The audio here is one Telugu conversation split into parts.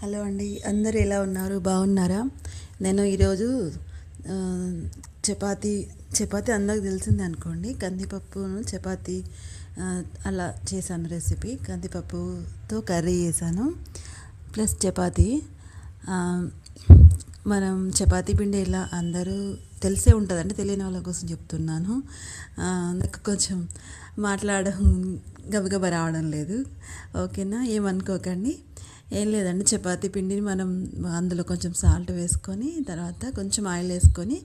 హలో అండి, అందరూ ఎలా ఉన్నారు? బాగున్నారా? నేను ఈరోజు ఆ, చపాతీ చపాతీ అందరికి తెలిసిందే అనుకోండి. కందిపప్పును చపాతీ ఆ, అలా చేశాను. రెసిపీ కందిపప్పుతో కర్రీ చేశాను ప్లస్ చపాతీ. ఆ, మనం చపాతీ పిండి ఎలా అందరూ తెలిసే ఉంటుందండి, తెలియని వాళ్ళ కోసం చెప్తున్నాను. నాకు కొంచెం మాట్లాడడం గబగబా రావడం లేదు, ఓకేనా? ఏమనుకోకండి. ఏం లేదండి, చపాతీ పిండిని మనం అందులో కొంచెం సాల్ట్ వేసుకొని తర్వాత కొంచెం ఆయిల్ వేసుకొని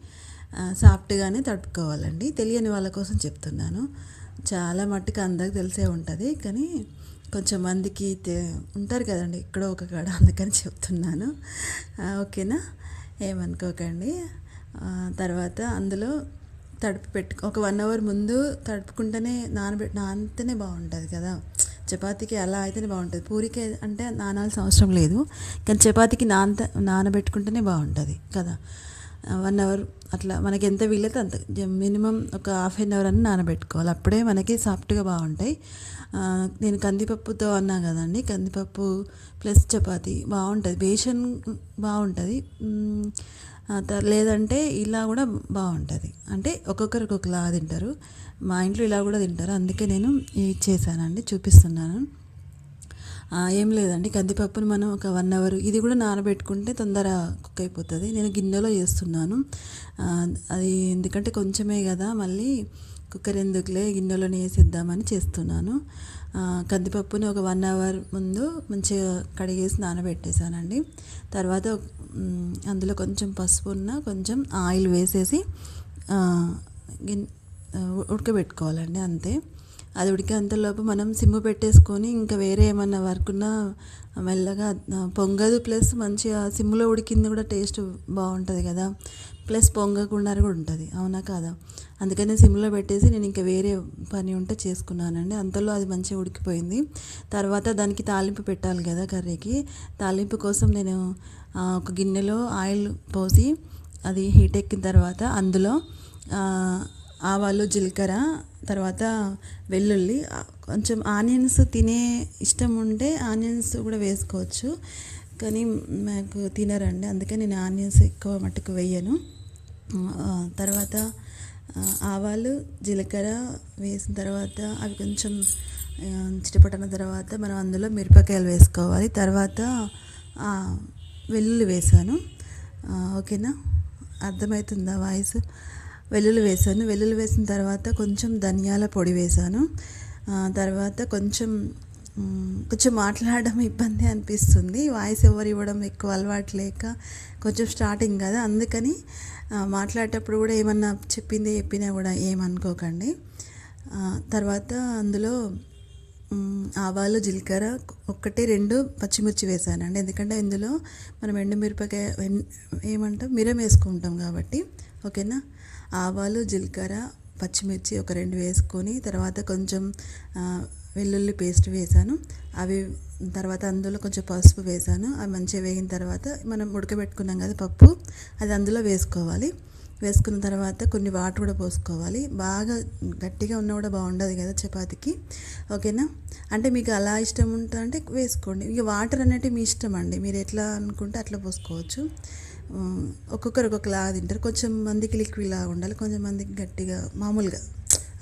సాఫ్ట్గానే తడుపుకోవాలండి. తెలియని వాళ్ళ కోసం చెప్తున్నాను. చాలా మట్టుకు అందరికి తెలిసే ఉంటుంది, కానీ కొంచెం మందికి ఉంటారు కదండి ఎక్కడో ఒక కాడ, అందుకని చెప్తున్నాను. ఓకేనా? ఏమనుకోకండి. తర్వాత అందులో ఒక 1 అవర్ ముందు తడుపుకుంటేనే నానితేనే బాగుంటుంది కదా. చపాతీకి అలా అయితేనే బాగుంటుంది. పూరికి అంటే నానాల్సిన అవసరం లేదు, కానీ చపాతీకి నానబెట్టుకుంటేనే బాగుంటుంది కదా. 1 అవర్ అట్లా మనకి ఎంత వీలైతే అంత, మినిమం ఒక ½ గంట అని నానబెట్టుకోవాలి. అప్పుడే మనకి సాఫ్ట్గా బాగుంటాయి. నేను కందిపప్పుతో అన్నా కదండి, కందిపప్పు ప్లస్ చపాతీ బాగుంటుంది. బేషన్ బాగుంటుంది, లేదంటే ఇలా కూడా బాగుంటుంది. అంటే ఒక్కొక్కరు ఒక్కొక్కలా తింటారు. మా ఇంట్లో ఇలా కూడా తింటారు, అందుకే నేను ఇది చేశానండి, చూపిస్తున్నాను. ఏం లేదండి, కందిపప్పును మనం ఒక 1 అవర్ ఇది కూడా నానబెట్టుకుంటే తొందర కుక్ అయిపోతుంది. నేను గిన్నెలో చేస్తున్నాను. అది ఎందుకంటే కొంచెమే కదా, మళ్ళీ కుక్కర్ ఎందుకులే, గిన్నెలోనే వేసేద్దామని చేస్తున్నాను. కందిపప్పుని ఒక 1 అవర్ ముందు మంచిగా కడిగేసి నానబెట్టేశానండి. తర్వాత అందులో కొంచెం పసుపున్న కొంచెం ఆయిల్ వేసేసి ఉడకబెట్టుకోవాలండి, అంతే. అది ఉడికేంతలోపు మనం సిమ్ము పెట్టేసుకొని ఇంకా వేరే ఏమన్నా వర్క్ ఉన్నా మెల్లగా పొంగదు. ప్లస్ మంచిగా సిమ్లో ఉడికింది కూడా టేస్ట్ బాగుంటుంది కదా, ప్లస్ పొంగకుండా కూడా ఉంటుంది, అవునా కాదా? అందుకని సిమ్లో పెట్టేసి నేను ఇంకా వేరే పని ఉంటే చేసుకున్నానండి. అంతలో అది మంచిగా ఉడికిపోయింది. తర్వాత దానికి తాలింపు పెట్టాలి కదా కర్రీకి. తాలింపు కోసం నేను ఒక గిన్నెలో ఆయిల్ పోసి అది హీట్ ఎక్కిన తర్వాత అందులో ఆవాలు, జీలకర్ర, తర్వాత వెల్లుల్లి, కొంచెం ఆనియన్స్ తినే ఇష్టం ఉంటే ఆనియన్స్ కూడా వేసుకోవచ్చు, కానీ నాకు తినరండి, అందుకే నేను ఆనియన్స్ ఎక్కువ మట్టుకు వేయను. తర్వాత ఆవాలు, జీలకర్ర వేసిన తర్వాత అవి కొంచెం చిటపటన తర్వాత మనం అందులో మిరపకాయలు వేసుకోవాలి. తర్వాత వెల్లుల్లి వేసాను, ఓకేనా? అర్థమవుతుందా వాయిస్? వెల్లుల్లి వేసాను. వెల్లుల్లి వేసిన తర్వాత కొంచెం ధనియాల పొడి వేసాను. తర్వాత కొంచెం మాట్లాడడం ఇబ్బంది అనిపిస్తుంది, వాయిస్ ఎవరు ఇవ్వడం ఎక్కువ అలవాటు లేక, కొంచెం స్టార్టింగ్ కదా, అందుకని మాట్లాడేటప్పుడు కూడా ఏమన్నా చెప్పినా కూడా ఏమనుకోకండి. తర్వాత అందులో ఆవాలు, జీలకర్ర, 1-2 పచ్చిమిర్చి వేసానండి, ఎందుకంటే ఇందులో మనం ఎండుమిరపకాయ మిరం వేసుకుంటాం కాబట్టి, ఓకేనా? ఆవాలు, జీలకర్ర, పచ్చిమిర్చి ఒక 2 వేసుకొని తర్వాత కొంచెం వెల్లుల్లి పేస్ట్ వేసాను. అవి తర్వాత అందులో కొంచెం పసుపు వేసాను. అవి మంచిగా వేగిన తర్వాత మనం ఉడకబెట్టుకున్నాం కదా పప్పు, అది అందులో వేసుకోవాలి. వేసుకున్న తర్వాత కొన్ని వాటర్ కూడా పోసుకోవాలి. బాగా గట్టిగా ఉన్నా కూడా బాగుండదు కదా చపాతీకి, ఓకేనా? అంటే మీకు అలా ఇష్టం ఉంటుందంటే వేసుకోండి. ఇక వాటర్ అనేటివి మీ ఇష్టం అండి, మీరు ఎట్లా అనుకుంటే అట్లా పోసుకోవచ్చు. ఒక్కొక్కరు ఒక్కొక్కలా తింటారు. కొంచెం మందికి లిక్విడ్ లాగా ఉండాలి, కొంచెం మందికి గట్టిగా మామూలుగా,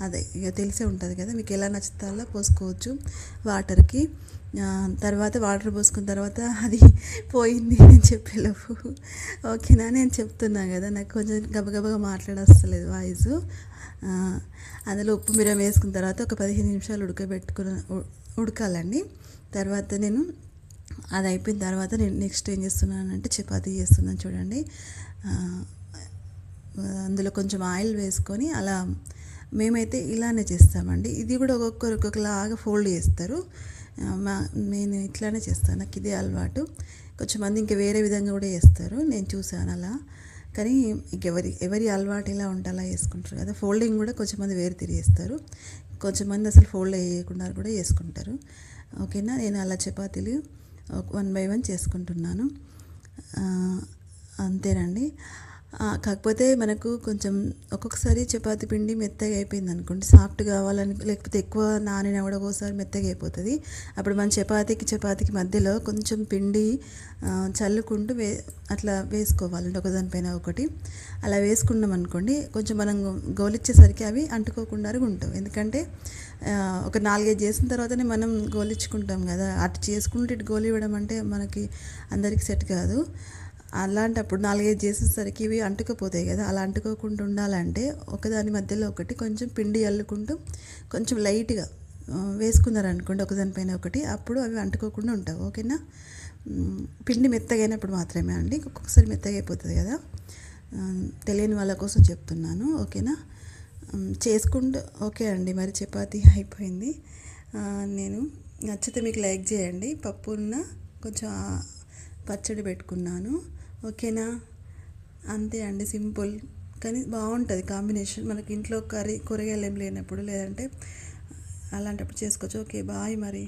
అదే ఇక తెలిసే ఉంటుంది కదా, మీకు ఎలా నచ్చితే అలా పోసుకోవచ్చు వాటర్కి. తర్వాత వాటర్ పోసుకున్న తర్వాత అది పోయింది నేను చెప్పేలోపు, ఓకేనా? నేను చెప్తున్నా కదా, నాకు కొంచెం గబగబగా మాట్లాడొస్తలేదు వాయిస్. అందులో ఉప్పు మిరం వేసుకున్న తర్వాత ఒక 15 నిమిషాలు ఉడకాలండి. తర్వాత నేను అది అయిపోయిన తర్వాత నేను నెక్స్ట్ ఏం చేస్తున్నానంటే చపాతీ చేస్తున్నాను, చూడండి. అందులో కొంచెం ఆయిల్ వేసుకొని అలా మేమైతే ఇలానే చేస్తామండి. ఇది కూడా ఒక్కొక్కరు ఒక్కొక్కలాగా ఫోల్డ్ చేస్తారు, నేను ఇట్లానే చేస్తాను, నాకు ఇదే అలవాటు. కొంచెం మంది ఇంకా వేరే విధంగా కూడా చేస్తారు, నేను చూసాను అలా. కానీ ఎవరి అలవాటు ఎలా ఉంటే అలా చేసుకుంటారు కదా. ఫోల్డింగ్ కూడా కొంచెం మంది వేరు తిరిగేస్తారు, కొంచెం మంది అసలు ఫోల్డ్ చేయకుండా కూడా చేసుకుంటారు, ఓకేనా? నేను అలా చపాతీలు 1 by 1 చేసుకుంటున్నాను, అంతేనండి. కాకపోతే మనకు కొంచెం ఒక్కొక్కసారి చపాతీ పిండి మెత్తగా అయిపోయింది అనుకోండి, సాఫ్ట్ కావాలని, లేకపోతే ఎక్కువ నానిన కూడా ఒక్కోసారి మెత్తగా అయిపోతుంది. అప్పుడు మనం చపాతీకి మధ్యలో కొంచెం పిండి చల్లుకుంటూ అట్లా వేసుకోవాలండి ఒకదానిపైన ఒకటి. అలా వేసుకున్నాం అనుకోండి, కొంచెం మనం గోలిచ్చేసరికి అవి అంటుకోకుండా ఉంటాం. ఎందుకంటే ఒక 4-5 చేసిన తర్వాతనే మనం గోలిచ్చుకుంటాం కదా, అటు చేసుకుంటూ ఇటు గోలివ్వడం అంటే మనకి అందరికీ సెట్ కాదు. అలాంటప్పుడు 4-5 చేసేసరికి ఇవి అంటుకుపోతాయి కదా, అలా అంటుకోకుండా ఉండాలంటే ఒకదాని మధ్యలో ఒకటి కొంచెం పిండి అల్లుకుంటూ కొంచెం లైట్గా వేసుకున్నారనుకోండి ఒకదానిపైన ఒకటి, అప్పుడు అవి అంటుకోకుండా ఉంటాయి. ఓకేనా? పిండి మెత్తగా అయినప్పుడు మాత్రమే అండి, ఒక్కొక్కసారి మెత్తగా అయిపోతుంది కదా, తెలియని వాళ్ళ కోసం చెప్తున్నాను. ఓకేనా? చేసుకుంటూ ఓకే అండి. మరి చపాతీ అయిపోయింది. నేను నచ్చితే మీకు లైక్ చేయండి. పప్పున్న కొంచెం పచ్చడి పెట్టుకున్నాను. ఓకేనా? అంతే అండి, సింపుల్ కానీ బాగుంటుంది కాంబినేషన్. మనకి ఇంట్లో కూరగాయలు ఏం లేనప్పుడు, లేదంటే అలాంటప్పుడు చేసుకోవచ్చు. ఓకే, బాయ్ మరి.